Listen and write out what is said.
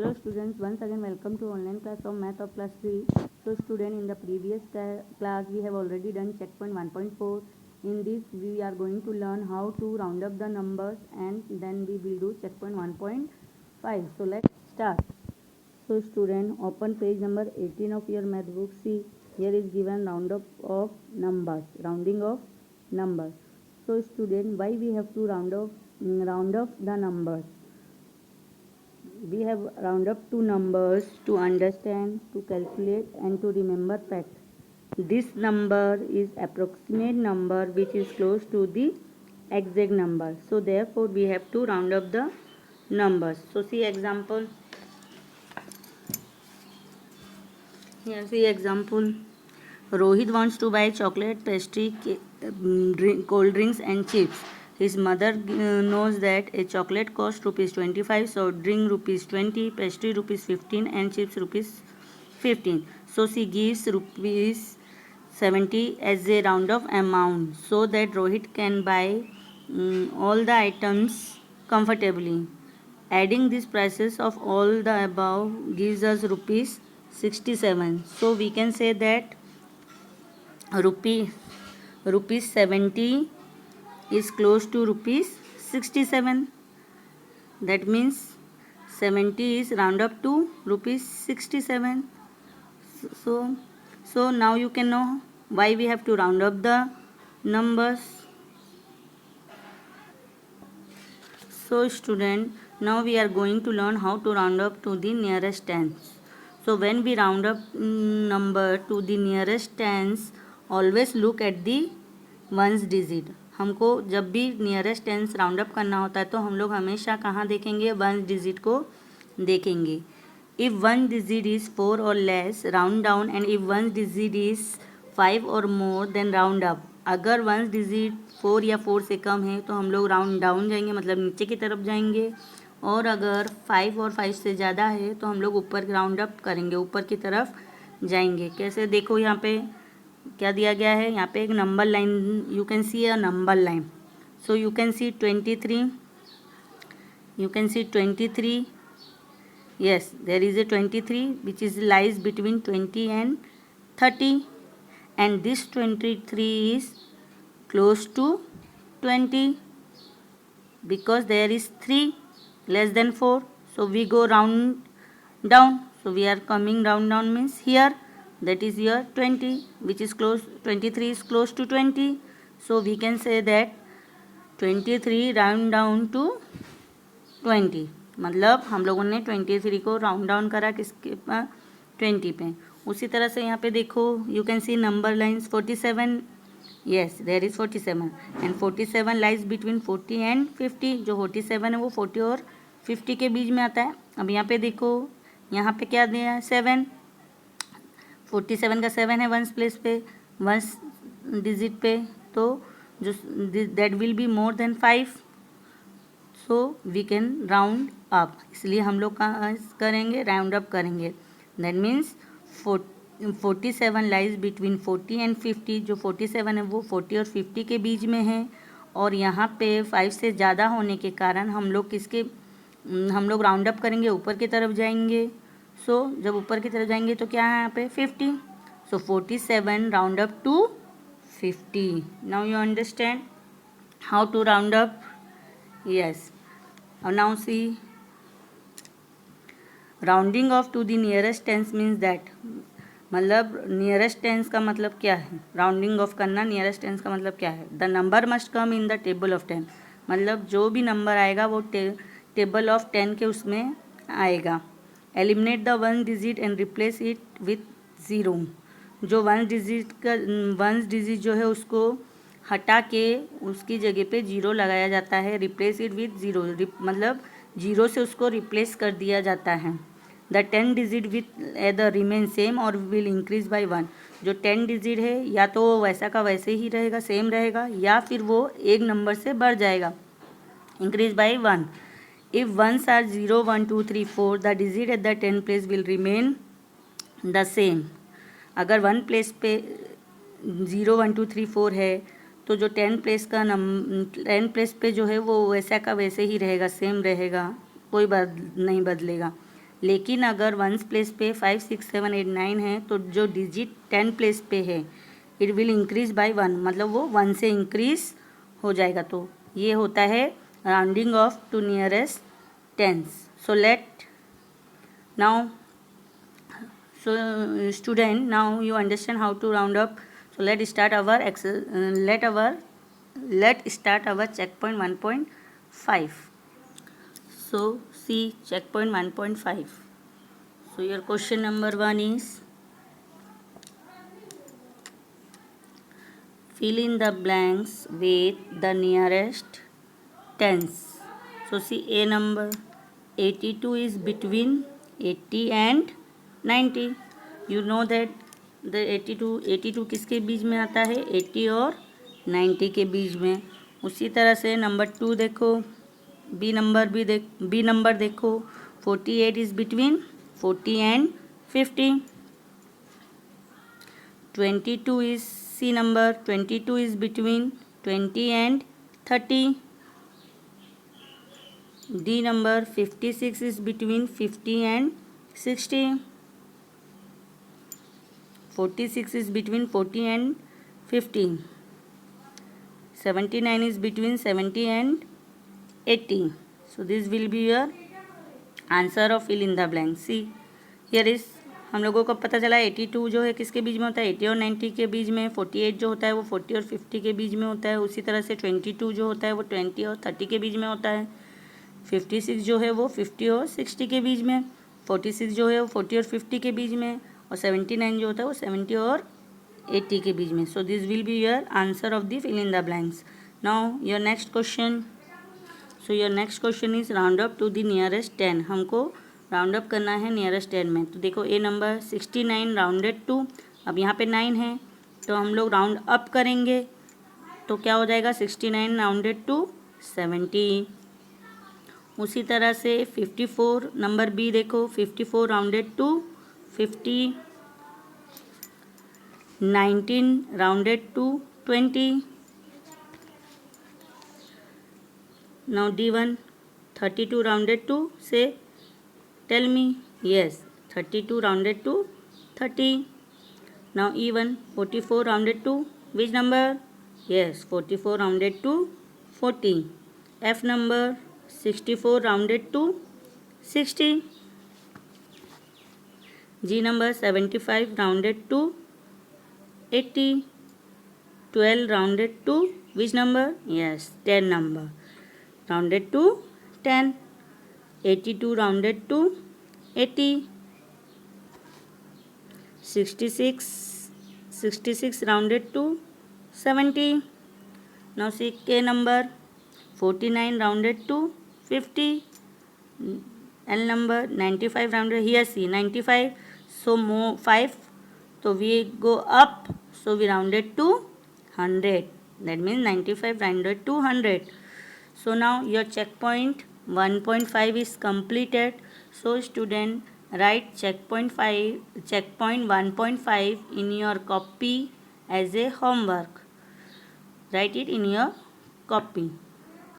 Hello students, once again welcome to online class of math of class 3. So student, in the previous class we have already done checkpoint 1.4. In this we are going to learn how to round up the numbers and then we will do checkpoint 1.5. So let's start. So student, open page number 18 of your math book. See, here is given rounding of numbers. So student, why we have to round up the numbers? We have round up two numbers to understand, to calculate and to remember fact. This number is approximate number which is close to the exact number. So therefore we have to round up the numbers. So see example. Here see example. Rohit wants to buy chocolate, pastry, cold drinks and chips. His mother knows that a chocolate costs ₹25, so drink ₹20, pastry ₹15 and chips ₹15. So she gives ₹70 as a round off amount so that Rohit can buy all the items comfortably. Adding these prices of all the above gives us ₹67. So we can say that rupees 70 is close to rupees 67. That means 70 is round up to rupees 67. So now you can know why we have to round up the numbers. So student, now we are going to learn how to round up to the nearest tens. So when we round up number to the nearest tens, always look at the ones digit. हमको जब भी nearest tense round up करना होता है तो हम लोग हमेशा कहाँ देखेंगे? वंस डिजिट को देखेंगे. इफ़ वन डिजिट इज़ 4 और less, round down. And if one digit is 5 और मोर, देन राउंड अप. अगर वंस डिजिट 4 या 4 से कम है तो हम लोग राउंड डाउन जाएंगे, मतलब नीचे की तरफ जाएंगे. और अगर 5 और 5 से ज़्यादा है तो हम लोग ऊपर राउंड अप करेंगे, ऊपर की तरफ जाएंगे. कैसे? देखो यहाँ पे क्या दिया गया है. यहाँ पे एक number line, you can C a number line. So you can C 23. Yes, there is a 23 which is lies between 20 and 30, and this 23 is close to 20 because there is 3 less than 4. So we go round down. So we are coming round down means here, that is your 20 which is close, 23 is close to 20. So we can say that 23 round down to 20. मतलब हम लोगों ने 23 को round down करा किसके पर? 20 पे. उसी तरह से यहाँ पे देखो, you can see number lines 47. Yes, there is 47 and 47 lies between 40 and 50. जो 47 है वो 40 और 50 के बीच में आता है. अब यहाँ पे देखो, यहाँ पे क्या दिया है? 7. 47 का 7 है वंस प्लेस पे, वंस डिजिट पे, तो जो that will be more than 5. So we can round up. इसलिए हम लोग कहाँ करेंगे? राउंड अप करेंगे. That means 47 lies between 40 and 50. जो 47 है वो 40 और 50 के बीच में है. और यहाँ पे 5 से ज़्यादा होने के कारण हम लोग राउंड अप करेंगे, ऊपर की तरफ जाएंगे. सो जब ऊपर की तरफ जाएंगे तो क्या है यहाँ पे? 50. So 47 round up to 50. Now you understand how to round up. Yes. Now see, rounding off to the nearest tens means that, मतलब नियरेस्ट टेंस का मतलब क्या है? राउंडिंग ऑफ करना नियरेस्ट टेंस का मतलब क्या है? The number must come in the table of 10. मतलब जो भी नंबर आएगा वो टेबल ऑफ 10 के उसमें आएगा. Eliminate the one digit and replace it with 0. जो वंस डिजिट जो है उसको हटा के उसकी जगह पे 0 लगाया जाता है. रिप्लेस इट विथ 0, मतलब 0 से उसको रिप्लेस कर दिया जाता है. The 10 digit with either remain same और विल इंक्रीज बाई 1. जो 10 डिजिट है या तो वैसा का वैसे ही रहेगा, सेम रहेगा, या फिर वो एक नंबर से बढ़ जाएगा, increase by 1. If ones are 0, 1, 2, 3, 4, the digit at the 10 place will remain the same. अगर 1 प्लेस पे 0, 1, 2, 3, 4 है तो जो 10 प्लेस पे जो है वो वैसा का वैसे ही रहेगा, सेम रहेगा, कोई नहीं बदलेगा. लेकिन अगर 1s प्लेस पे 5 6 7 8 9 है तो जो डिजिट 10 प्लेस पे है इट विल इंक्रीज बाय 1, मतलब वो 1 से इंक्रीज हो जाएगा। तो ये होता है rounding off to nearest tens. So let now, so student, now you understand how to round up. So let's start our checkpoint 1.5. so see checkpoint 1.5. so your question number 1 is fill in the blanks with the nearest tens. So see a number 82 is between 80 and 90. You know that the 82 किसके बीच में आता है? 80 और 90 के बीच में। उसी तरह से नंबर 2 देखो, बी नंबर देखो 48 is between 40 and 50। 22 is C number 22 is between 20 and 30। D number 56 is between 50 and 60. 46 is between 40 and 50. 79 is between 70 and 80. So this will be your answer of fill in the blank. See here is, हम लोगों को पता चला 82 जो है किसके बीच में होता है? 80 और 90 के बीच में। 48 जो होता है वो 40 और 50 के बीच में होता है। उसी तरह से 22 जो होता है वो 20 और 30 के बीच में होता है। 56 जो है वो 50 और 60 के बीच में। 46 जो है वो 40 और 50 के बीच में। और 79 जो होता है वो 70 और 80 के बीच में। So this will be your answer of the fill in the blanks. Now your next question. So your next question is round up to the nearest 10। हमको राउंड अप करना है नियरेस्ट 10 में। तो देखो ए नंबर 69 राउंडेड टू, अब यहाँ पे 9 है तो हम लोग राउंड अप करेंगे तो क्या हो जाएगा? 69 राउंडेड टू 70। उसी तरह से 54 नंबर बी देखो 54 rounded to 50। 19 rounded to 20। Now D1 32 rounded to से tell me. Yes 32 rounded to 30। Now E1 44 rounded to which number? Yes 44 rounded to 40। F number 64 rounded to 60. G number 75 rounded to 80. 12 rounded to which number? Yes 10 number rounded to 10. 82 rounded to 80. 66 rounded to 70. Now see K number 49 rounded to 50. L number 95 rounded, here see 95, so more 5, so we go up, so we rounded to 100, that means 95 rounded to 100. So now your checkpoint 1.5 is completed. So student, write checkpoint 1.5 in your copy as a homework. Write it in your copy.